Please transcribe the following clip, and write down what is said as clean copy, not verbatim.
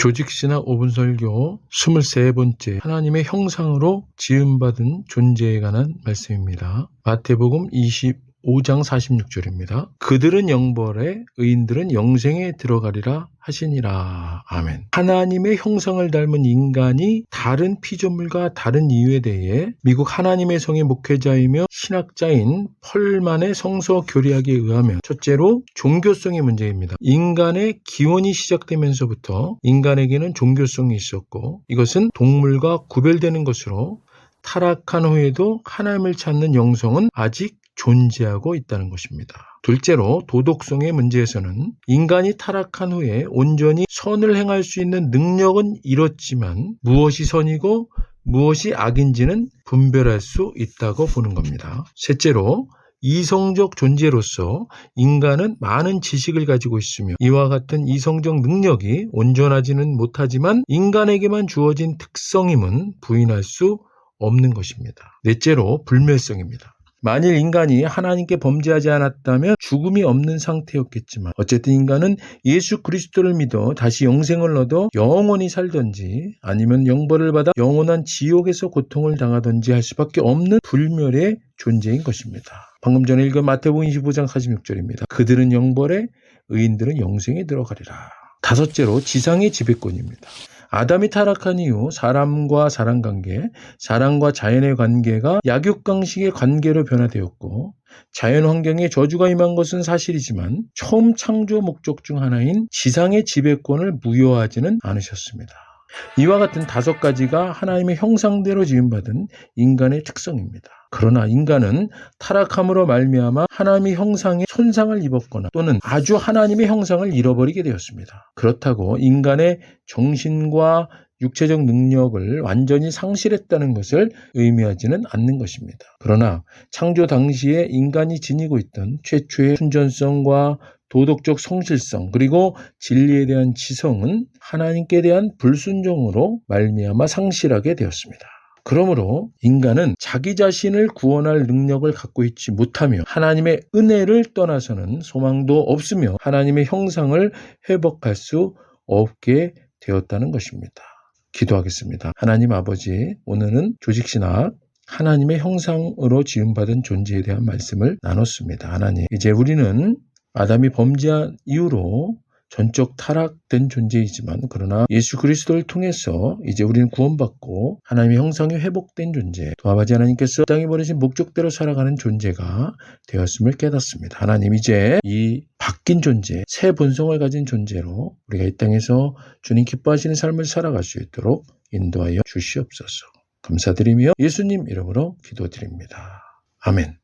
조직신학 5분 설교 23번째 하나님의 형상으로 지음받은 존재에 관한 말씀입니다. 마태복음 25장 46절입니다. 그들은 영벌에 의인들은 영생에 들어가리라 하시니라. 아멘. 하나님의 형상을 닮은 인간이 다른 피조물과 다른 이유에 대해 미국 하나님의 성의 목회자이며 신학자인 펄만의 성서 교리학에 의하면 첫째로 종교성의 문제입니다. 인간의 기원이 시작되면서부터 인간에게는 종교성이 있었고 이것은 동물과 구별되는 것으로 타락한 후에도 하나님을 찾는 영성은 아직 존재하고 있다는 것입니다. 둘째로 도덕성의 문제에서는 인간이 타락한 후에 온전히 선을 행할 수 있는 능력은 잃었지만 무엇이 선이고 무엇이 악인지는 분별할 수 있다고 보는 겁니다. 셋째로 이성적 존재로서 인간은 많은 지식을 가지고 있으며 이와 같은 이성적 능력이 온전하지는 못하지만 인간에게만 주어진 특성임은 부인할 수 없는 것입니다. 넷째로 불멸성입니다. 만일 인간이 하나님께 범죄하지 않았다면 죽음이 없는 상태였겠지만 어쨌든 인간은 예수 그리스도를 믿어 다시 영생을 얻어 영원히 살든지 아니면 영벌을 받아 영원한 지옥에서 고통을 당하든지 할 수밖에 없는 불멸의 존재인 것입니다. 방금 전에 읽은 마태복음 25장 46절입니다. 그들은 영벌에 의인들은 영생에 들어가리라. 다섯째로 지상의 지배권입니다. 아담이 타락한 이후 사람과 사람 관계, 사람과 자연의 관계가 약육강식의 관계로 변화되었고 자연 환경에 저주가 임한 것은 사실이지만 처음 창조 목적 중 하나인 지상의 지배권을 무효하지는 않으셨습니다. 이와 같은 5가지가 하나님의 형상대로 지음받은 인간의 특성입니다. 그러나 인간은 타락함으로 말미암아 하나님의 형상에 손상을 입었거나 또는 아주 하나님의 형상을 잃어버리게 되었습니다. 그렇다고 인간의 정신과 육체적 능력을 완전히 상실했다는 것을 의미하지는 않는 것입니다. 그러나 창조 당시에 인간이 지니고 있던 최초의 순전성과 도덕적 성실성 그리고 진리에 대한 지성은 하나님께 대한 불순종으로 말미암아 상실하게 되었습니다. 그러므로 인간은 자기 자신을 구원할 능력을 갖고 있지 못하며 하나님의 은혜를 떠나서는 소망도 없으며 하나님의 형상을 회복할 수 없게 되었다는 것입니다. 기도하겠습니다. 하나님 아버지, 오늘은 조직신학 하나님의 형상으로 지음받은 존재에 대한 말씀을 나눴습니다. 하나님, 이제 우리는 아담이 범죄한 이후로 전적 타락된 존재이지만 그러나 예수 그리스도를 통해서 이제 우리는 구원받고 하나님의 형상이 회복된 존재, 또 아버지 하나님께서 땅에 버리신 목적대로 살아가는 존재가 되었음을 깨닫습니다. 하나님, 이제 이 바뀐 존재, 새 본성을 가진 존재로 우리가 이 땅에서 주님 기뻐하시는 삶을 살아갈 수 있도록 인도하여 주시옵소서. 감사드리며 예수님 이름으로 기도드립니다. 아멘.